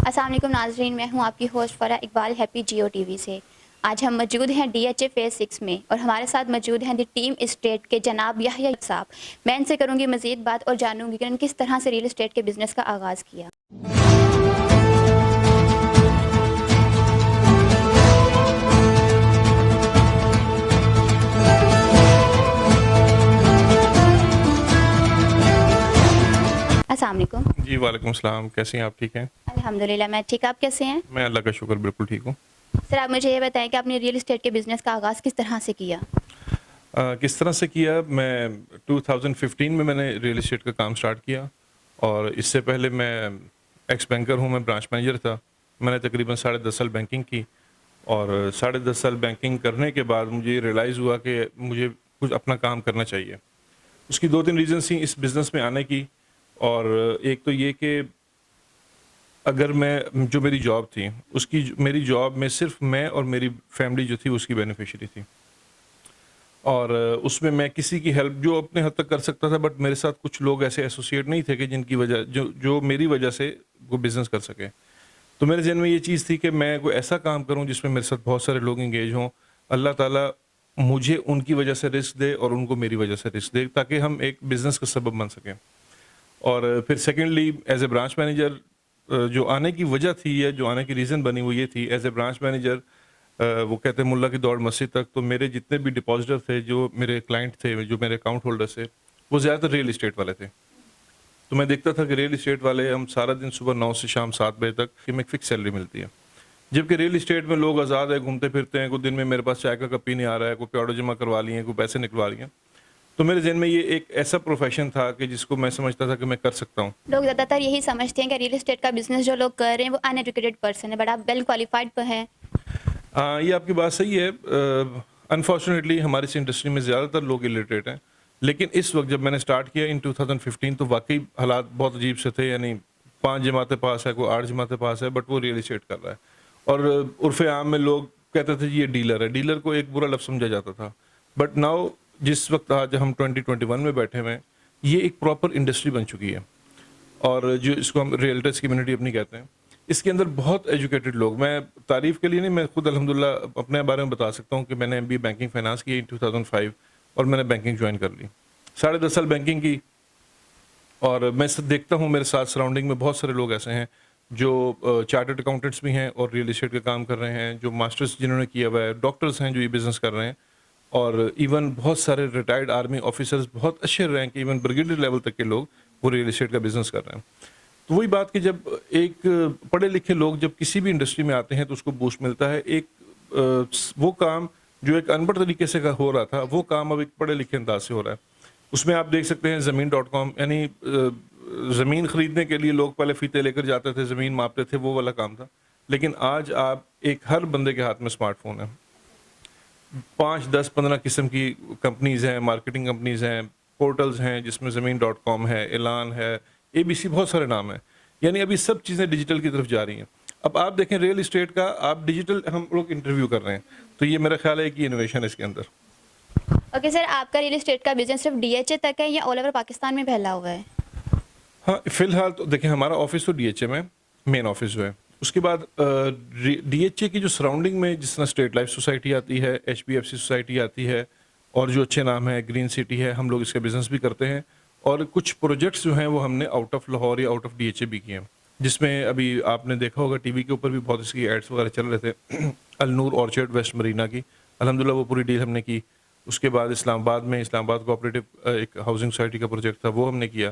السلام علیکم ناظرین، میں ہوں آپ کی host Farah Iqbal happy Geo T V سے۔ آج ہم موجود ہیں ڈی ایچ اے فیز 6 میں اور ہمارے ساتھ موجود ہیں دی ٹیم اسٹیٹ کے جناب یحییٰ صاحب۔ میں ان سے کروں گی مزید بات اور جانوں گی کہ انہوں نے کس طرح سے ریل اسٹیٹ کے بزنس کا آغاز کیا۔ السلام علیکم۔ جی وعلیکم السلام، کیسے ہیں آپ؟ ٹھیک ہیں؟ الحمدللہ میں ٹھیک، آپ کیسے ہیں؟ میں اللہ کا شکر بالکل ٹھیک ہوں۔ سر آپ مجھے یہ بتائیں کہ آپ نے ریل اسٹیٹ کے بزنس کا آغاز کس طرح سے کیا؟ کس طرح سے کیا؟ میں 2015 میں نے ریئل اسٹیٹ کا کام سٹارٹ کیا، اور اس سے پہلے میں ایکس بینکر ہوں، میں برانچ مینیجر تھا۔ میں نے تقریباً 10.5 سال بینکنگ کی، اور 10.5 سال بینکنگ کرنے کے بعد مجھے ریئلائز ہوا کہ مجھے کچھ اپنا کام کرنا چاہیے۔ اس کی 2-3 ریزنس تھیں اس بزنس میں آنے کی، اور ایک تو یہ کہ اگر میں جو میری جاب تھی میری جاب میں صرف میں اور میری فیملی جو تھی اس کی بینیفیشری تھی، اور اس میں میں کسی کی ہیلپ جو اپنے حد تک کر سکتا تھا، بٹ میرے ساتھ کچھ لوگ ایسے ایسوسیٹ نہیں تھے کہ جن کی وجہ جو میری وجہ سے وہ بزنس کر سکے۔ تو میرے ذہن میں یہ چیز تھی کہ میں کوئی ایسا کام کروں جس میں میرے ساتھ بہت سارے لوگ انگیج ہوں، اللہ تعالیٰ مجھے ان کی وجہ سے رزق دے اور ان کو میری وجہ سے رزق دے، تاکہ ہم ایک بزنس کا سبب بن سکیں۔ اور پھر secondly as a branch manager جو آنے کی وجہ تھی یا جو آنے کی ریزن بنی وہ یہ تھی، ایز اے برانچ مینیجر وہ کہتے ہیں ملا کی دوڑ مسجد تک، تو میرے جتنے بھی ڈپازٹر تھے، جو میرے کلائنٹ تھے، جو میرے اکاؤنٹ ہولڈر تھے، وہ زیادہ تر ریئل اسٹیٹ والے تھے۔ تو میں دیکھتا تھا کہ ریئل اسٹیٹ والے ہم سارا دن صبح 9 سے شام 7 بجے تک ہمیں ایک فکس سیلری ملتی ہے، جبکہ ریئل اسٹیٹ میں لوگ آزاد ہے، گھومتے پھرتے ہیں، کوئی دن میں میرے پاس چائے کا کپ ہی نہیں آ رہا ہے، کوئی پیوڑو جمع کروا لیے ہیں، کوئی پیسے نکلوا لیے ہیں۔ تو میرے ذہن میں یہ ایک ایسا پروفیشن تھا کہ جس کو میں سمجھتا تھا کہ میں کر سکتا ہوں۔ لوگ زیادہ تر یہی سمجھتے ہیں کہ ریل اسٹیٹ کا بزنس جو لوگ کر رہے ہیں وہ ان ایجوکیٹڈ پرسن ہے، بٹ آپ ویل کوالیفائڈ ہیں۔ یہ آپ کی بات صحیح ہے۔ انفارچونیٹلی ہماری اس انڈسٹری میں زیادہ تر لوگ الٹریٹ ہیں، لیکن اس وقت جب میں نے سٹارٹ کیا ان 2015 تو واقعی حالات بہت عجیب سے تھے، یعنی 5 جماعتیں پاس ہے، کوئی 8 جماعتیں پاس ہے، بٹ وہ ریئل اسٹیٹ کر رہا ہے۔ اور عرف عام میں لوگ کہتے تھے جی یہ ڈیلر ہے، ڈیلر کو ایک برا لفظ سمجھا جاتا تھا، بٹ ناؤ جس وقت آج ہم 2021 میں بیٹھے ہوئے ہیں، یہ ایک پراپر انڈسٹری بن چکی ہے، اور جو اس کو ہم ریئلٹرس کمیونٹی اپنی کہتے ہیں، اس کے اندر بہت ایجوکیٹڈ لوگ، میں تعریف کے لیے نہیں، میں خود الحمدللہ اپنے بارے میں بتا سکتا ہوں کہ میں نے MBA بینکنگ فائنانس کی 2005، اور میں نے بینکنگ جوائن کر لی، 10.5 سال بینکنگ کی، اور میں دیکھتا ہوں میرے ساتھ سراؤنڈنگ میں بہت سارے لوگ ایسے ہیں جو چارٹرڈ اکاؤنٹنٹس بھی ہیں اور ریئل اسٹیٹ کا کام کر رہے ہیں، جو ماسٹرز جنہوں نے کیا ہوا ہے، ڈاکٹرز ہیں جو یہ بزنس کر رہے ہیں، اور ایون بہت سارے ریٹائرڈ آرمی آفیسرز، بہت اچھے رینک، ایون بریگیڈیئر لیول تک کے لوگ وہ ریئل اسٹیٹ کا بزنس کر رہے ہیں۔ تو وہی بات کہ جب ایک پڑھے لکھے لوگ جب کسی بھی انڈسٹری میں آتے ہیں تو اس کو بوسٹ ملتا ہے، ایک وہ کام جو ایک ان پڑھ طریقے سے ہو رہا تھا وہ کام اب ایک پڑھے لکھے انداز سے ہو رہا ہے۔ اس میں آپ دیکھ سکتے ہیں زمین.com، یعنی زمین خریدنے کے لیے لوگ پہلے فیتے لے کر جاتے تھے، زمین ماپتے تھے، وہ والا کام تھا، لیکن آج آپ ایک ہر بندے کے ہاتھ میں اسمارٹ فون ہے، 5 10 15 قسم کی کمپنیز ہیں، مارکیٹنگ کمپنیز ہیں، پورٹلز ہیں جس میں زمین.com ہے، اعلان ہے، ABC، بہت سارے نام ہیں، یعنی ابھی سب چیزیں ڈیجیٹل کی طرف جا رہی ہیں۔ اب آپ دیکھیں ریئل اسٹیٹ کا آپ ڈیجیٹل ہم لوگ انٹرویو کر رہے ہیں، تو یہ میرا خیال ہے کہ انوویشن ہے اس کے اندر۔ اوکے سر، آپ کا ریل اسٹیٹ کا بزنس صرف DHA تک ہے یا آل اوور پاکستان میں پھیلا ہوا ہے؟ ہاں فی الحال تو دیکھیں ہمارا آفس تو DHA میں مین آفس جو ہے، اس کے بعد DHA کی جو سراؤنڈنگ میں جس طرح اسٹیٹ لائف سوسائٹی آتی ہے، HBFC سوسائٹی آتی ہے، اور جو اچھے نام ہے گرین سٹی ہے، ہم لوگ اس کا بزنس بھی کرتے ہیں، اور کچھ پروجیکٹس جو ہیں وہ ہم نے آؤٹ آف لاہور یا آؤٹ آف DHA بھی کیے ہیں، جس میں ابھی آپ نے دیکھا ہوگا TV کے اوپر بھی بہت اس کی ایڈس وغیرہ چل رہے تھے، النور اورچرڈ ویسٹ مرینا کی، الحمدللہ وہ پوری ڈیل ہم نے کی۔ اس کے بعد اسلام آباد میں اسلام آباد کوآپریٹو ایک ہاؤسنگ سوسائٹی کا پروجیکٹ تھا، وہ ہم نے کیا۔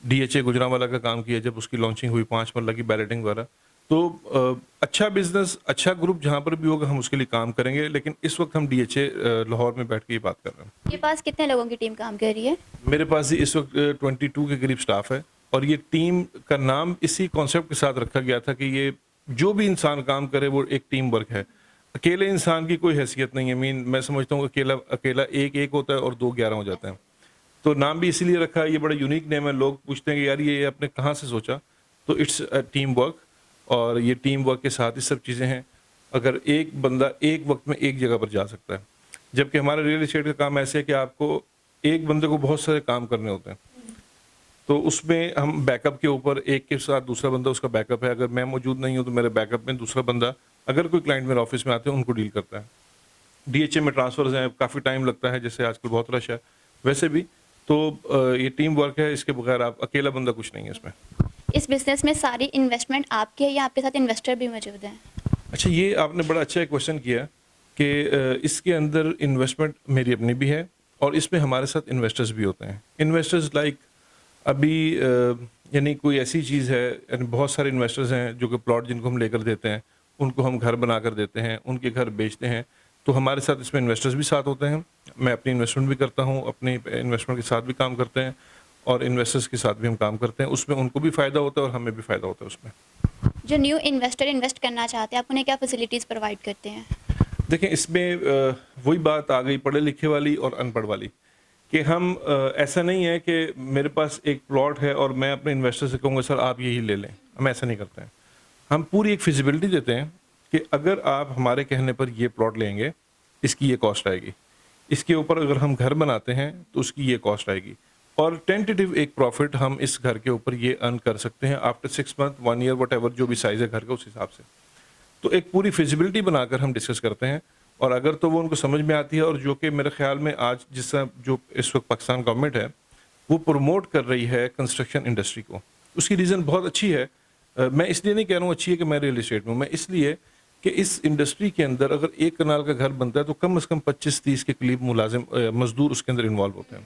DHA گجرانوالہ کا کام کیا جب اس کی لانچنگ ہوئی 5 مرلہ کی بیلٹنگ وغیرہ۔ تو اچھا بزنس، اچھا گروپ جہاں پر بھی ہوگا ہم اس کے لیے کام کریں گے، لیکن اس وقت ہم DHA لاہور میں بیٹھ کے یہ بات کر رہے ہیں۔ آپ کے پاس کتنے لوگوں کی ٹیم کام کر رہی ہے؟ میرے پاس اس وقت 22 کے قریب سٹاف ہے، اور یہ ٹیم کا نام اسی کانسیپٹ کے ساتھ رکھا گیا تھا کہ یہ جو بھی انسان کام کرے وہ ایک ٹیم ورک ہے، اکیلے انسان کی کوئی حیثیت نہیں ہے۔ میں سمجھتا ہوں کہ اکیلا ایک ہوتا ہے اور 2 11 ہو جاتے ہیں، تو نام بھی اسی لیے رکھا ہے، یہ بڑا یونیک نیم ہے۔ لوگ پوچھتے ہیں کہ یار یہ آپ نے کہاں سے سوچا، تو اٹس ٹیم ورک، اور یہ ٹیم ورک کے ساتھ ہی سب چیزیں ہیں۔ اگر ایک بندہ ایک وقت میں ایک جگہ پر جا سکتا ہے، جبکہ ہمارا ریئل اسٹیٹ کا کام ایسے ہے کہ آپ کو ایک بندے کو بہت سارے کام کرنے ہوتے ہیں، تو اس میں ہم بیک اپ کے اوپر ایک کے ساتھ دوسرا بندہ اس کا بیک اپ ہے, اگر میں موجود نہیں ہوں تو میرے بیک اپ میں دوسرا بندہ, اگر کوئی کلائنٹ میرے آفس میں آتے ہیں ان کو ڈیل کرتا ہے. ڈی ایچ اے میں ٹرانسفرز ہیں, کافی ٹائم لگتا ہے, جیسے آج کل بہت رش ہے ویسے بھی, تو یہ ٹیم ورک ہے, اس کے بغیر آپ اکیلا بندہ کچھ نہیں ہے اس میں. اس بزنس میں ساری انویسٹمنٹ آپ کی ہے یا آپ کے ساتھ انویسٹر بھی موجود ہیں؟ اچھا, یہ آپ نے بڑا اچھا کویشچن کیا کہ اس کے اندر انویسٹمنٹ میری اپنی بھی ہے اور اس میں ہمارے ساتھ انویسٹرز بھی ہوتے ہیں. انویسٹرز لائک ابھی یعنی کوئی ایسی چیز ہے, یعنی بہت سارے انویسٹرز ہیں جو کہ پلاٹ جن کو ہم لے کر دیتے ہیں ان کو ہم گھر بنا کر دیتے ہیں, ان کے گھر بیچتے ہیں, تو ہمارے ساتھ اس میں انویسٹرز بھی ساتھ ہوتے ہیں. میں اپنی انویسٹمنٹ بھی کرتا ہوں, اپنی انویسٹمنٹ کے ساتھ بھی کام کرتے ہیں اور انویسٹرز کے ساتھ بھی ہم کام کرتے ہیں. اس میں ان کو بھی فائدہ ہوتا ہے اور ہمیں بھی فائدہ ہوتا ہے اس میں. جو نیو انویسٹر انویسٹ کرنا چاہتے ہیں آپ انہیں کیا فیسلٹیز پرووائڈ کرتے ہیں؟ دیکھیں, اس میں وہی بات آ گئی پڑھے لکھے والی اور ان پڑھ والی, کہ ہم ایسا نہیں ہے کہ میرے پاس ایک پلاٹ ہے اور میں اپنے انویسٹر سے کہوں گا سر آپ یہی لے لیں. ہم ایسا نہیں کرتے ہیں. ہم پوری ایک فیزیبلٹی دیتے ہیں کہ اگر آپ ہمارے کہنے پر یہ پلاٹ لیں گے اس کی یہ کاسٹ آئے گی, اس کے اوپر اگر ہم گھر بناتے ہیں تو اس کی یہ کاسٹ آئے گی, اور ٹینٹیٹیو ایک پروفٹ ہم اس گھر کے اوپر یہ ارن کر سکتے ہیں after 6 month 1 year what ever جو بھی سائز ہے گھر کا اس حساب سے. تو ایک پوری فیزیبلٹی بنا کر ہم ڈسکس کرتے ہیں, اور اگر تو وہ ان کو سمجھ میں آتی ہے, اور جو کہ میرے خیال میں آج جس طرح جو اس وقت پاکستان گورنمنٹ ہے وہ پروموٹ کر رہی ہے کنسٹرکشن انڈسٹری کو, اس کی ریزن بہت اچھی ہے. میں اس لیے نہیں کہہ رہا ہوں اچھی ہے کہ میں ریئل اسٹیٹ میں ہوں, میں اس لیے کہ اس انڈسٹری کے اندر اگر 1 کنال کا گھر بنتا ہے تو کم از کم 25-30 کے قریب مزدور اس کے اندر انوالو ہوتے ہیں.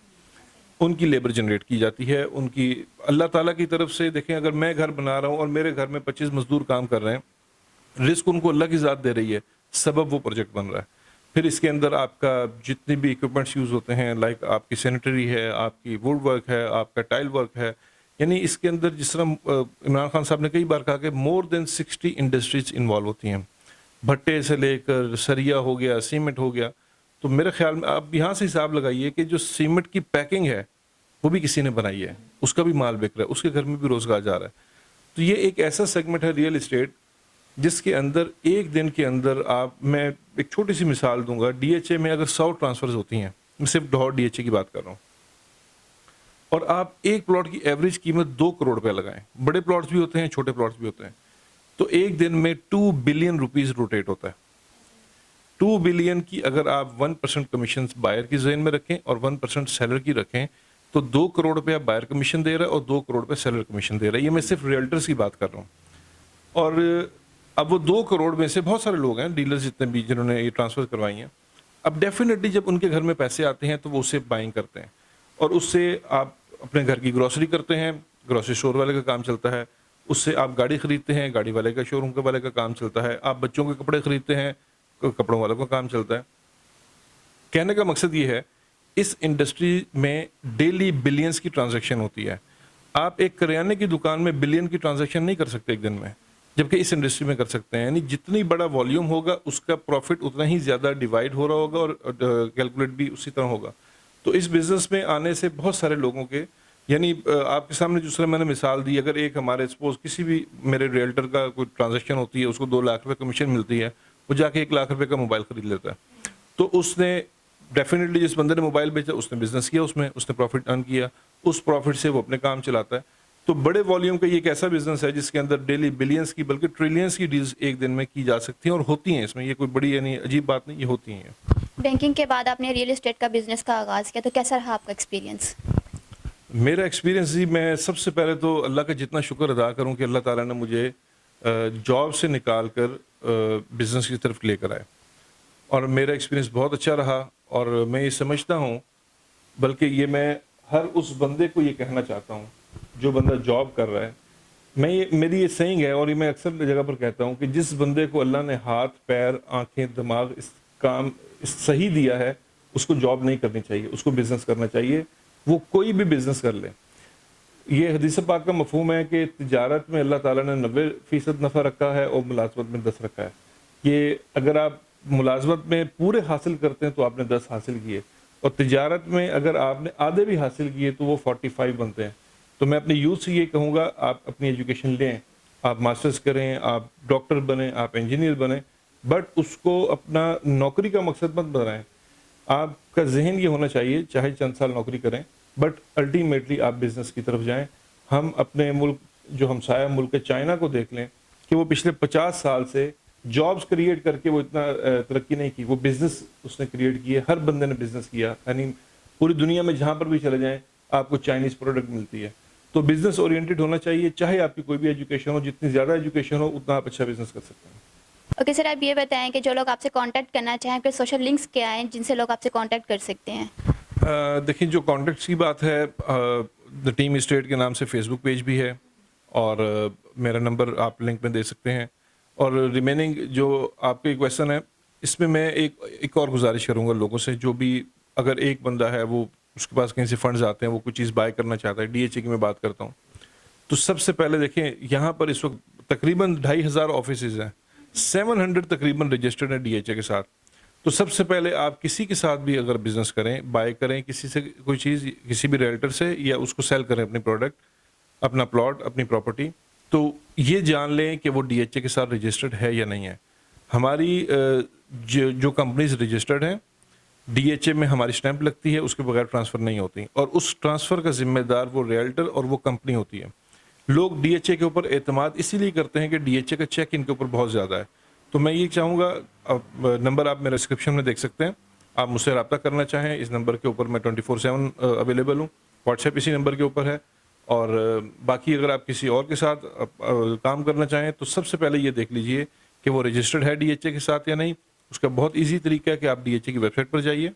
ان کی لیبر جنریٹ کی جاتی ہے, ان کی اللہ تعالیٰ کی طرف سے. دیکھیں, اگر میں گھر بنا رہا ہوں اور میرے گھر میں 25 مزدور کام کر رہے ہیں, رزق ان کو اللہ کی ذات دے رہی ہے, سبب وہ پروجیکٹ بن رہا ہے. پھر اس کے اندر آپ کا جتنے بھی اکوپمنٹس یوز ہوتے ہیں, لائک آپ کی سینیٹری ہے, آپ کی ووڈ ورک ہے, آپ کا ٹائل ورک ہے, یعنی اس کے اندر جس طرح عمران خان صاحب نے کئی بار کہا کہ مور دین 60 انڈسٹریز انوالو ہوتی ہیں, بھٹے سے لے کر سریا ہو گیا, سیمنٹ ہو گیا. تو میرے خیال میں آپ یہاں سے حساب لگائیے کہ جو سیمنٹ کی پیکنگ ہے وہ بھی کسی نے بنائی ہے, اس کا بھی مال بک رہا ہے, اس کے گھر میں بھی روزگار جا رہا ہے. تو یہ ایک ایسا سیگمنٹ ہے ریئل اسٹیٹ جس کے اندر ایک دن کے اندر میں ایک چھوٹی سی مثال دوں گا. ڈی ایچ اے میں اگر 100 ٹرانسفرز ہوتی ہیں, میں صرف لاہور ڈی ایچ اے کی بات کر رہا ہوں, اور آپ ایک پلاٹ کی ایوریج قیمت 2 کروڑ روپے لگائیں, بڑے پلاٹس بھی ہوتے ہیں چھوٹے پلاٹس بھی ہوتے ہیں, تو ایک دن میں 2 بلین روپیز روٹیٹ ہوتا ہے. 2 بلین کی اگر آپ 1% کمیشن بائر کی ذہن میں رکھیں اور 1% سیلر کی رکھیں تو 2 کروڑ روپے بائر کمیشن دے رہا ہے اور 2 کروڑ روپے سیلر کمیشن دے رہا ہے. یہ میں صرف ریئلٹرز کی بات کر رہا ہوں. اور اب وہ 2 کروڑ میں سے بہت سارے لوگ ہیں, ڈیلرز جتنے بھی جنہوں نے یہ ٹرانسفر کروائی ہیں, اب ڈیفینیٹلی جب ان کے گھر میں پیسے آتے ہیں تو وہ اسے بائنگ کرتے ہیں, اور اس سے آپ اپنے گھر کی گروسری کرتے ہیں, گروسری اسٹور والے کا کام چلتا ہے, اس سے آپ گاڑی خریدتے ہیں, گاڑی والے کا شو روم والے کا کام چلتا ہے, آپ بچوں کے کپڑے خریدتے ہیں, کپڑوں والوں کا کام چلتا ہے. کہنے کا مقصد یہ ہے اس انڈسٹری میں ڈیلی بلینز کی ٹرانزیکشن ہوتی ہے. آپ ایک کریانے کی دکان میں بلین کی ٹرانزیکشن نہیں کر سکتے ایک دن میں, جبکہ اس انڈسٹری میں کر سکتے ہیں. یعنی جتنی بڑا والیوم ہوگا اس کا پروفٹ اتنا ہی زیادہ ڈیوائڈ ہو رہا ہوگا اور کیلکولیٹ بھی اسی طرح ہوگا. تو اس بزنس میں آنے سے بہت سارے لوگوں کے, یعنی آپ کے سامنے جس طرح میں نے مثال دی, اگر ایک ہمارے سپوز کسی بھی میرے ریئلٹر کا کوئی ٹرانزیکشن ہوتی ہے, اس کو 2 لاکھ روپے کمیشن ملتی ہے, وہ جا کے 1 لاکھ روپے کا موبائل خرید لیتا ہے, تو اس نے ڈیفینیٹلی جس بندے نے موبائل بیچا اس نے بزنس کیا, اس نے پروفٹ ارن کیا, اس پروفٹ سے وہ اپنے کام چلاتا ہے. تو بڑے والیوم کا یہ ایک ایسا بزنس ہے جس کے اندر ڈیلی بلینز کی بلکہ ٹریلینز کی ڈیلز ایک دن میں کی جا سکتی ہیں, اور ہوتی ہیں. اس میں یہ کوئی بڑی یعنی عجیب بات نہیں, یہ ہوتی ہیں. بینکنگ کے بعد آپ نے ریئل اسٹیٹ کا بزنس کا آغاز کیا, تو کیسا رہا آپ کا ایکسپیرینس؟ میرا ایکسپیرینس جی, میں سب سے پہلے تو اللہ کا جتنا شکر ادا کروں کہ اللہ تعالیٰ نے مجھے جاب سے نکال کر بزنس کی طرف لے کر آئے, اور میرا ایکسپیرینس بہت اچھا رہا. اور میں یہ سمجھتا ہوں, بلکہ یہ میں ہر اس بندے کو یہ کہنا چاہتا ہوں جو بندہ جاب کر رہا ہے, میری یہ سینگ ہے اور یہ میں اکثر جگہ پر کہتا ہوں کہ جس بندے کو اللہ نے ہاتھ, پیر, آنکھیں, دماغ اس کام صحیح دیا ہے اس کو جاب نہیں کرنی چاہیے, اس کو بزنس کرنا چاہیے. وہ کوئی بھی بزنس کر لے. یہ حدیث پاک کا مفہوم ہے کہ تجارت میں اللہ تعالیٰ نے 90% نفع رکھا ہے اور ملازمت میں 10 رکھا ہے. یہ اگر آپ ملازمت میں پورے حاصل کرتے ہیں تو آپ نے 10 حاصل کیے, اور تجارت میں اگر آپ نے آدھے بھی حاصل کیے تو وہ 45 بنتے ہیں. تو میں اپنے یوتھ سے یہ کہوں گا, آپ اپنی ایجوکیشن لیں, آپ ماسٹرز کریں, آپ ڈاکٹر بنیں, آپ انجینئر بنیں, بٹ اس کو اپنا نوکری کا مقصد مت بنائیں. آپ کا ذہن یہ ہونا چاہیے, چاہے چند سال نوکری کریں, بٹ الٹیمیٹلی آپ بزنس کی طرف جائیں. ہم اپنے ملک جو ہمسایہ ملک ہے چائنا کو دیکھ لیں کہ وہ پچھلے 50 سال سے جابس کریٹ کر کے وہ اتنا ترقی نہیں کی, وہ بزنس اس نے کریٹ کیے, ہر بندے نے بزنس کیا. یعنی پوری دنیا میں جہاں پر بھی چلے جائیں آپ کو چائنیز پروڈکٹ ملتی ہے. تو بزنس اورینٹڈ ہونا چاہیے, چاہے آپ کی کوئی بھی ایجوکیشن ہو, جتنی زیادہ ایجوکیشن ہو اتنا آپ اچھا بزنس کر سکتے ہیں. اوکے سر, آپ یہ بتائیں کہ جو لوگ آپ سے کانٹیکٹ کرنا چاہیں کہ سوشل لنکس کیا ہیں جن سے لوگ آپ سے کانٹیکٹ کر سکتے ہیں؟ دیکھیں جو کانٹیکٹس کی بات ہے, دا ٹیم اسٹیٹ کے نام سے فیس بک پیج بھی ہے, اور میرا نمبر آپ لنک میں دے سکتے ہیں. اور ریمیننگ جو آپ کے کویشچن ہے اس میں میں ایک اور گزارش کروں گا لوگوں سے, جو بھی اگر ایک بندہ ہے وہ اس کے پاس کہیں سے فنڈز آتے ہیں, وہ کوئی چیز بائی کرنا چاہتا ہے, ڈی ایچ اے کی میں بات کرتا ہوں, تو سب سے پہلے دیکھیں یہاں پر اس وقت تقریباً 2500 آفیسز ہیں, 700 تقریباً رجسٹرڈ ہیں ڈی ایچ اے کے ساتھ. تو سب سے پہلے آپ کسی کے ساتھ بھی اگر بزنس کریں, بائی کریں کسی سے کوئی چیز, کسی بھی ریلٹر سے, یا اس کو سیل کریں اپنی پروڈکٹ, اپنا پلاٹ, اپنی پراپرٹی, تو یہ جان لیں کہ وہ ڈی ایچ اے کے ساتھ رجسٹرڈ ہے یا نہیں ہے. ہماری جو کمپنیز رجسٹرڈ ہیں ڈی ایچ اے میں ہماری اسٹیمپ لگتی ہے, اس کے بغیر ٹرانسفر نہیں ہوتی, اور اس ٹرانسفر کا ذمہ دار وہ ریلٹر اور وہ کمپنی ہوتی ہے. لوگ ڈی ایچ اے کے اوپر اعتماد اسی لیے کرتے ہیں کہ ڈی ایچ اے کا چیک ان کے اوپر بہت زیادہ ہے. تو میں یہ چاہوں گا, نمبر آپ میرے ڈسکرپشن میں دیکھ سکتے ہیں, آپ مجھ سے رابطہ کرنا چاہیں اس نمبر کے اوپر, میں 24/7 اویلیبل ہوں. واٹس ایپ اسی نمبر کے اوپر ہے. اور باقی اگر آپ کسی اور کے ساتھ کام کرنا چاہیں تو سب سے پہلے یہ دیکھ لیجئے کہ وہ رجسٹرڈ ہے ڈی ایچ اے کے ساتھ یا نہیں. اس کا بہت ایزی طریقہ ہے کہ آپ ڈی ایچ اے کی ویب سائٹ پر جائیے,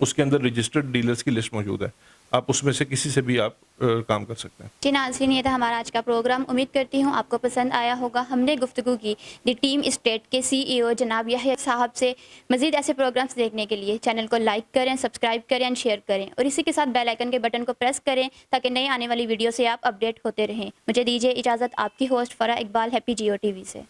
اس کے اندر رجسٹرڈ ڈیلرز کی لسٹ موجود ہے, آپ اس میں سے کسی سے بھی آپ کام کر سکتے ہیں. جی ناظرین, یہ تھا ہمارا آج کا پروگرام. امید کرتی ہوں آپ کو پسند آیا ہوگا. ہم نے گفتگو کی دی ٹیم اسٹیٹ کے سی ای او جناب یحییٰ صاحب سے. مزید ایسے پروگرامس دیکھنے کے لیے چینل کو لائک کریں, سبسکرائب کریں اینڈ شیئر کریں, اور اسی کے ساتھ بیل آئیکن کے بٹن کو پریس کریں تاکہ نئی آنے والی ویڈیو سے آپ اپڈیٹ ہوتے رہیں. مجھے دیجیے اجازت, آپ کی host Farah Iqbal, happy Geo T V سے.